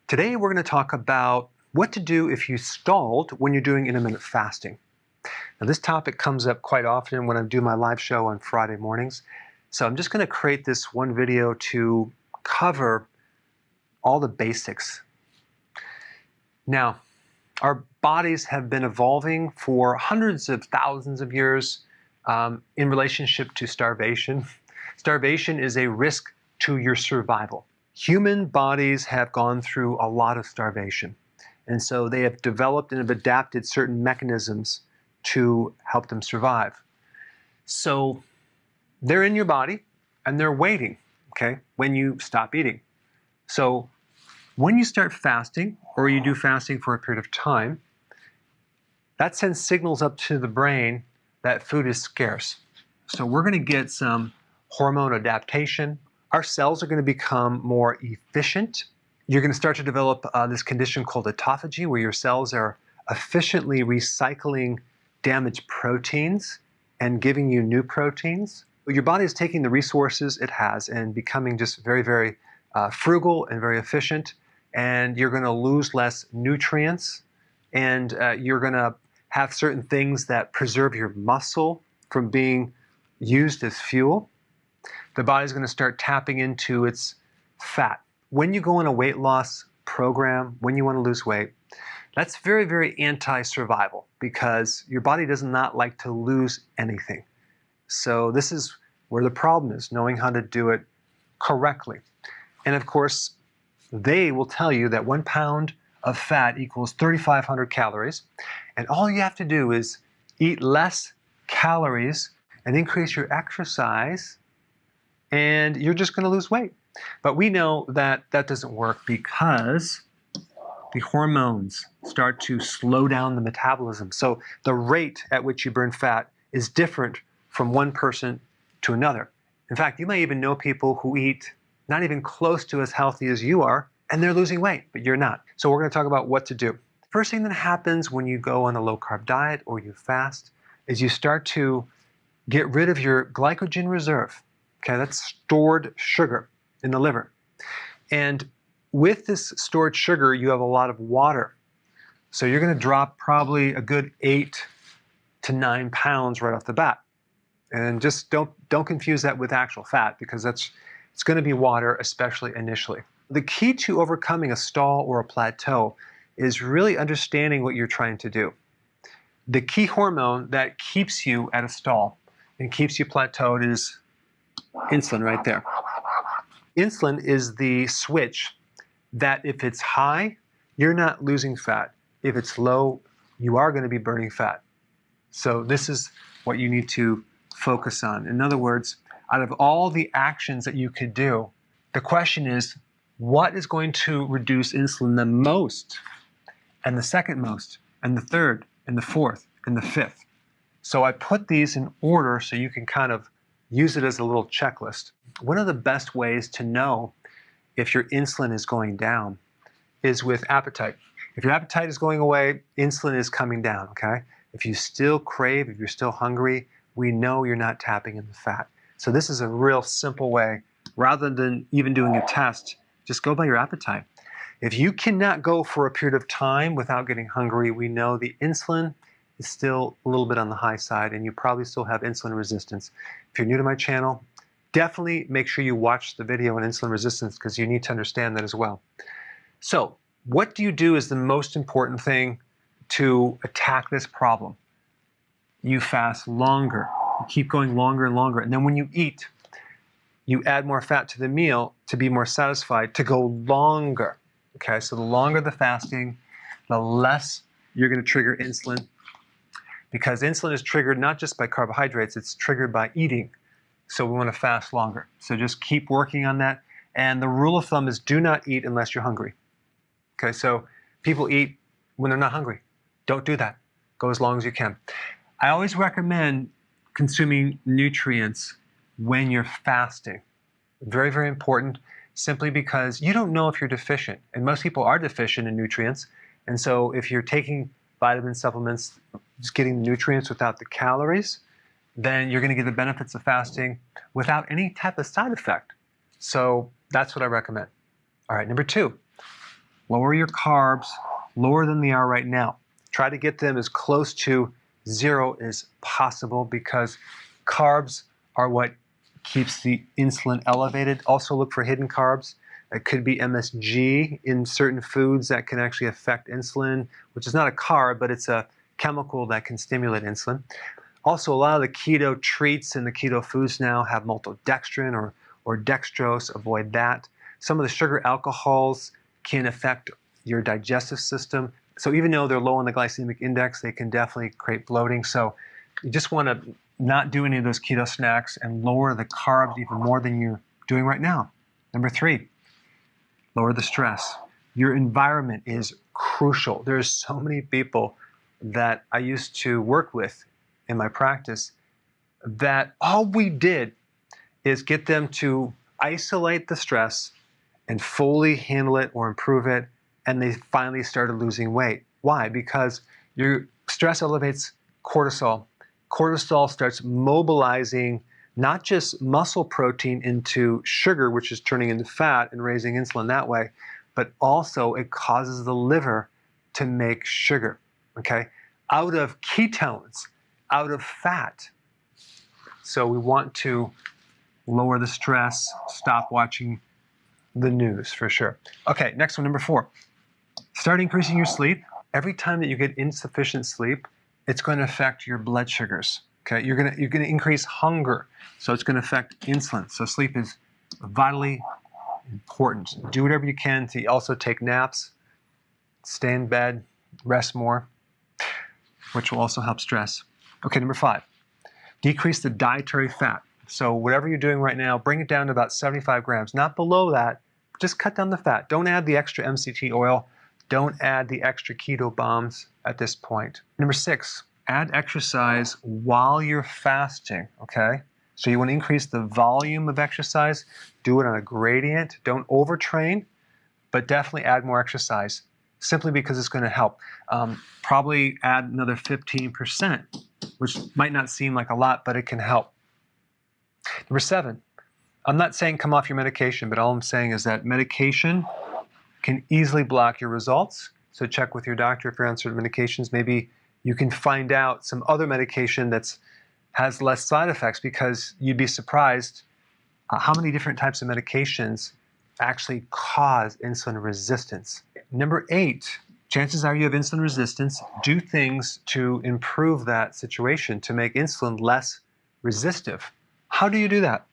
Today we're going to talk about what to do if you stalled when you're doing intermittent fasting. Now this topic comes up quite often when I do my live show on Friday mornings. So I'm just going to create this one video to cover all the basics. Now, our bodies have been evolving for hundreds of thousands of years in relationship to starvation. Starvation is a risk to your survival. Human bodies have gone through a lot of starvation. And so they have developed and have adapted certain mechanisms to help them survive. So they're in your body and they're waiting, okay, when you stop eating. So when you start fasting, or you do fasting for a period of time, that sends signals up to the brain that food is scarce. So we're going to get some hormone adaptation. Our cells are going to become more efficient. You're going to start to develop this condition called autophagy, where your cells are efficiently recycling damaged proteins and giving you new proteins. Your body is taking the resources it has and becoming just very, very frugal and very efficient. And you're going to lose less nutrients, and you're going to have certain things that preserve your muscle from being used as fuel. The body's going to start tapping into its fat. When you go on a weight loss program, when you want to lose weight, that's very, very anti-survival because your body does not like to lose anything. So this is where the problem is, knowing how to do it correctly. And of course, they will tell you that 1 pound of fat equals 3,500 calories. And all you have to do is eat less calories and increase your exercise, and you're just going to lose weight. But we know that that doesn't work because the hormones start to slow down the metabolism. So the rate at which you burn fat is different from one person to another. In fact, you may even know people who eat not even close to as healthy as you are, and they're losing weight, but you're not. So we're going to talk about what to do. First thing that happens when you go on a low-carb diet or you fast is you start to get rid of your glycogen reserve. Okay, that's stored sugar in the liver. And with this stored sugar, you have a lot of water. So you're going to drop probably a good 8 to 9 pounds right off the bat. And just don't confuse that with actual fat, because it's going to be water, especially initially. The key to overcoming a stall or a plateau is really understanding what you're trying to do. The key hormone that keeps you at a stall and keeps you plateaued is insulin right there. Insulin is the switch that if it's high, you're not losing fat. If it's low, you are going to be burning fat. So this is what you need to focus on. In other words, out of all the actions that you could do, the question is, what is going to reduce insulin the most, and the second most, and the third, and the fourth, and the fifth? So I put these in order so you can kind of use it as a little checklist. One of the best ways to know if your insulin is going down is with appetite. If your appetite is going away, insulin is coming down, okay? If you still crave, if you're still hungry, we know you're not tapping into fat. So this is a real simple way. Rather than even doing a test, just go by your appetite. If you cannot go for a period of time without getting hungry, we know the insulin is still a little bit on the high side, and you probably still have insulin resistance. If you're new to my channel, definitely make sure you watch the video on insulin resistance, because you need to understand that as well. So what do you do is the most important thing to attack this problem. You fast longer. You keep going longer and longer. And then when you eat, you add more fat to the meal to be more satisfied, to go longer. Okay, so the longer the fasting, the less you're going to trigger insulin, because insulin is triggered not just by carbohydrates, it's triggered by eating. So we want to fast longer. So just keep working on that. And the rule of thumb is do not eat unless you're hungry. Okay, so people eat when they're not hungry. Don't do that. Go as long as you can. I always recommend consuming nutrients when you're fasting. Very, very important, simply because you don't know if you're deficient. And most people are deficient in nutrients. And so if you're taking vitamin supplements, just getting the nutrients without the calories, then you're going to get the benefits of fasting without any type of side effect. So that's what I recommend. All right, number 2, lower your carbs, lower than they are right now. Try to get them as close to 0 as possible because carbs are what keeps the insulin elevated. Also look for hidden carbs. It could be MSG in certain foods that can actually affect insulin, which is not a carb, but it's a chemical that can stimulate insulin. Also, a lot of the keto treats and the keto foods now have maltodextrin or dextrose. Avoid that. Some of the sugar alcohols can affect your digestive system. So even though they're low on the glycemic index, they can definitely create bloating. So you just want to not do any of those keto snacks and lower the carbs even more than you're doing right now. Number 3, lower the stress. Your environment is crucial. There's so many people that I used to work with in my practice that all we did is get them to isolate the stress and fully handle it or improve it, and they finally started losing weight. Why? Because your stress elevates cortisol. Cortisol starts mobilizing not just muscle protein into sugar, which is turning into fat and raising insulin that way, but also it causes the liver to make sugar, okay? Out of ketones, out of fat. So we want to lower the stress, stop watching the news for sure. Okay, next one, number 4. Start increasing your sleep. Every time that you get insufficient sleep, it's going to affect your blood sugars. Okay, you're going to increase hunger, so it's going to affect insulin. So sleep is vitally important. Do whatever you can to also take naps, stay in bed, rest more, which will also help stress. Okay, number 5, decrease the dietary fat. So whatever you're doing right now, bring it down to about 75 grams. Not below that, just cut down the fat. Don't add the extra MCT oil. Don't add the extra keto bombs at this point. Number 6, add exercise while you're fasting, okay? So you want to increase the volume of exercise. Do it on a gradient. Don't overtrain, but definitely add more exercise simply because it's going to help. Probably add another 15%, which might not seem like a lot, but it can help. Number 7, I'm not saying come off your medication, but all I'm saying is that medication can easily block your results. So check with your doctor if you're on certain medications. Maybe you can find out some other medication that has less side effects, because you'd be surprised how many different types of medications actually cause insulin resistance. Number 8, chances are you have insulin resistance. Do things to improve that situation, to make insulin less resistive. How do you do that?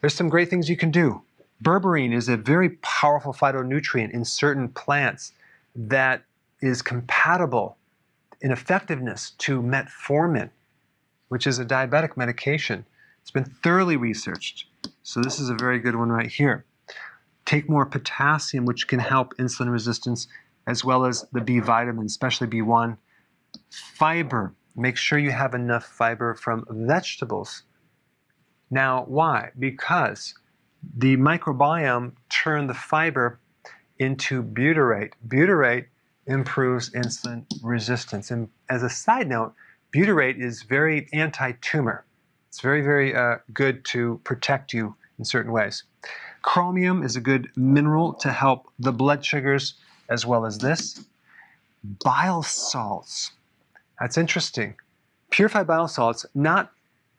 There's some great things you can do. Berberine is a very powerful phytonutrient in certain plants that is compatible in effectiveness to metformin, which is a diabetic medication. It's been thoroughly researched. So this is a very good one right here. Take more potassium, which can help insulin resistance, as well as the B vitamins, especially B1. Fiber. Make sure you have enough fiber from vegetables. Now, why? Because the microbiome turned the fiber into butyrate. Butyrate improves insulin resistance. And as a side note, butyrate is very anti-tumor. It's very, very good to protect you in certain ways. Chromium is a good mineral to help the blood sugars, as well as this. Bile salts. That's interesting. Purified bile salts not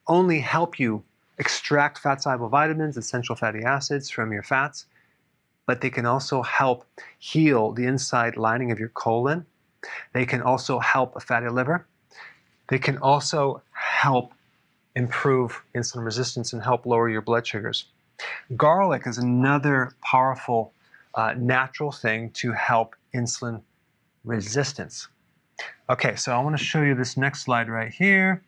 only help you extract fat-soluble vitamins, essential fatty acids from your fats, but they can also help heal the inside lining of your colon. They can also help a fatty liver. They can also help improve insulin resistance and help lower your blood sugars. Garlic is another powerful natural thing to help insulin resistance. Okay, so I want to show you this next slide right here.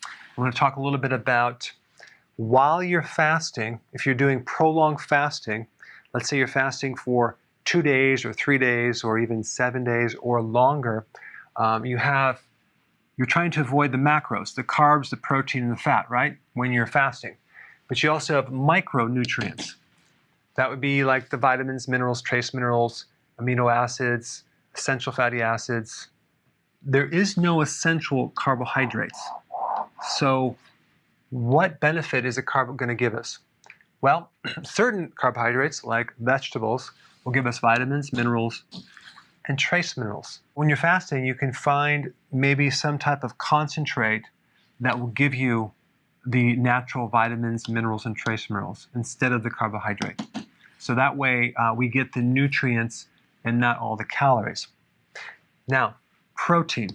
I want to talk a little bit about while you're fasting, if you're doing prolonged fasting, let's say you're fasting for 2 days or 3 days or even 7 days or longer, you're trying to avoid the macros, the carbs, the protein, and the fat, right, when you're fasting. But you also have micronutrients. That would be like the vitamins, minerals, trace minerals, amino acids, essential fatty acids. There is no essential carbohydrates. So what benefit is a carb going to give us? Well, certain carbohydrates, like vegetables, will give us vitamins, minerals, and trace minerals. When you're fasting, you can find maybe some type of concentrate that will give you the natural vitamins, minerals, and trace minerals instead of the carbohydrate. So that way we get the nutrients and not all the calories. Now, protein.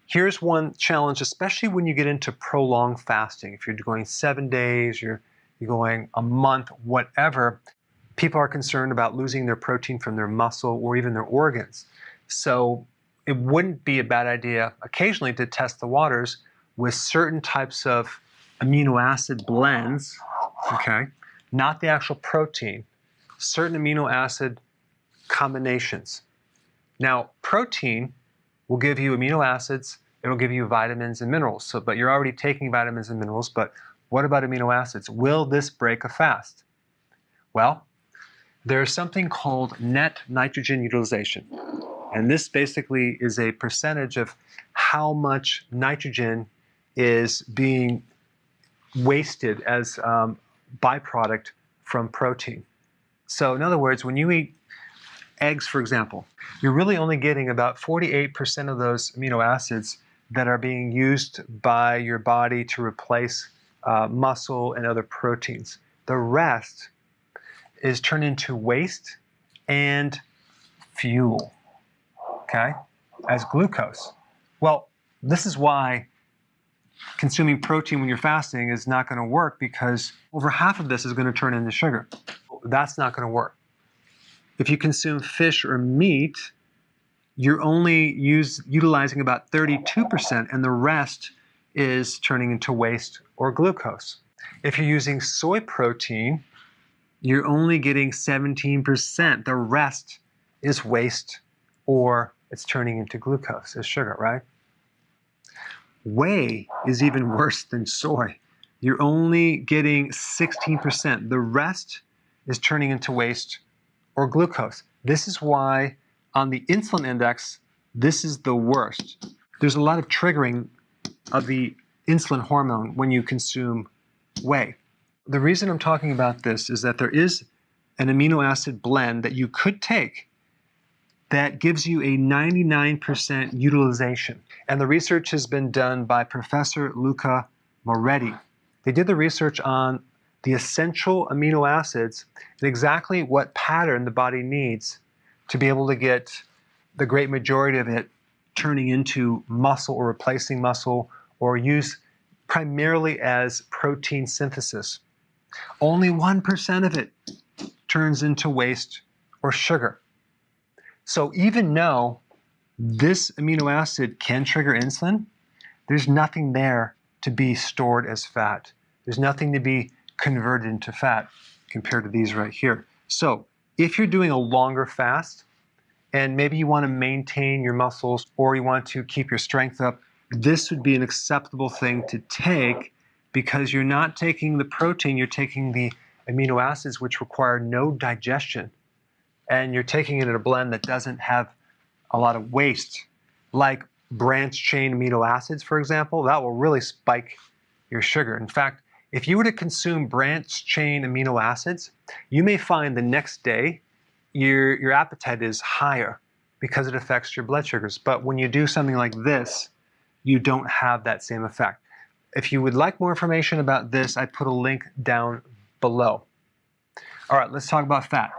Here's one challenge, especially when you get into prolonged fasting. If you're going 7 days, you're going a month, whatever, people are concerned about losing their protein from their muscle or even their organs. So it wouldn't be a bad idea occasionally to test the waters with certain types of amino acid blends, okay? Not the actual protein, certain amino acid combinations. Now, protein will give you amino acids, it'll give you vitamins and minerals. But you're already taking vitamins and minerals, but what about amino acids? Will this break a fast? Well, there's something called net nitrogen utilization. And this basically is a percentage of how much nitrogen is being wasted as byproduct from protein. So in other words, when you eat eggs, for example, you're really only getting about 48% of those amino acids that are being used by your body to replace muscle and other proteins. The rest is turned into waste and fuel, okay, as glucose. Well, this is why consuming protein when you're fasting is not going to work, because over half of this is going to turn into sugar. That's not going to work. If you consume fish or meat, you're only utilizing about 32%, and the rest is turning into waste or glucose. If you're using soy protein, you're only getting 17%. The rest is waste or it's turning into glucose as sugar, right? Whey is even worse than soy. You're only getting 16%. The rest is turning into waste or glucose. This is why on the insulin index, this is the worst. There's a lot of triggering of the insulin hormone when you consume whey. The reason I'm talking about this is that there is an amino acid blend that you could take that gives you a 99% utilization. And the research has been done by Professor Luca Moretti. They did the research on the essential amino acids and exactly what pattern the body needs to be able to get the great majority of it turning into muscle or replacing muscle or used primarily as protein synthesis. Only 1% of it turns into waste or sugar. So even though this amino acid can trigger insulin, there's nothing there to be stored as fat. There's nothing to be converted into fat compared to these right here. So if you're doing a longer fast and maybe you want to maintain your muscles or you want to keep your strength up, this would be an acceptable thing to take, because you're not taking the protein, you're taking the amino acids which require no digestion. And you're taking it in a blend that doesn't have a lot of waste, like branched chain amino acids, for example. That will really spike your sugar. In fact, if you were to consume branched chain amino acids, you may find the next day your appetite is higher because it affects your blood sugars. But when you do something like this, you don't have that same effect. If you would like more information about this, I put a link down below. All right, let's talk about fat.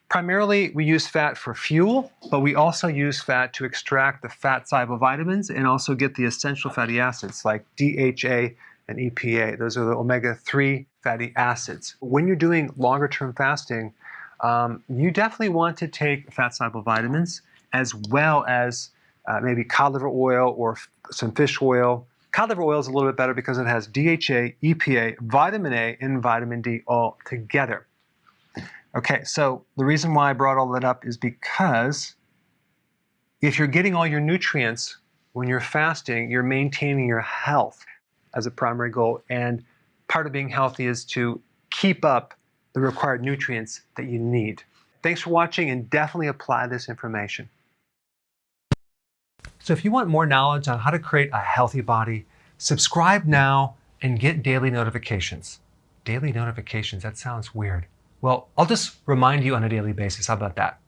Primarily, we use fat for fuel, but we also use fat to extract the fat-soluble vitamins and also get the essential fatty acids like DHA and EPA. Those are the omega-3 fatty acids. When you're doing longer-term fasting, you definitely want to take fat-soluble vitamins as well as maybe cod liver oil or some fish oil. Cod liver oil is a little bit better because it has DHA, EPA, vitamin A, and vitamin D all together. Okay, so the reason why I brought all that up is because if you're getting all your nutrients when you're fasting, you're maintaining your health as a primary goal. And part of being healthy is to keep up the required nutrients that you need. Thanks for watching, and definitely apply this information. So if you want more knowledge on how to create a healthy body, subscribe now and get daily notifications. Daily notifications, that sounds weird. Well, I'll just remind you on a daily basis. How about that?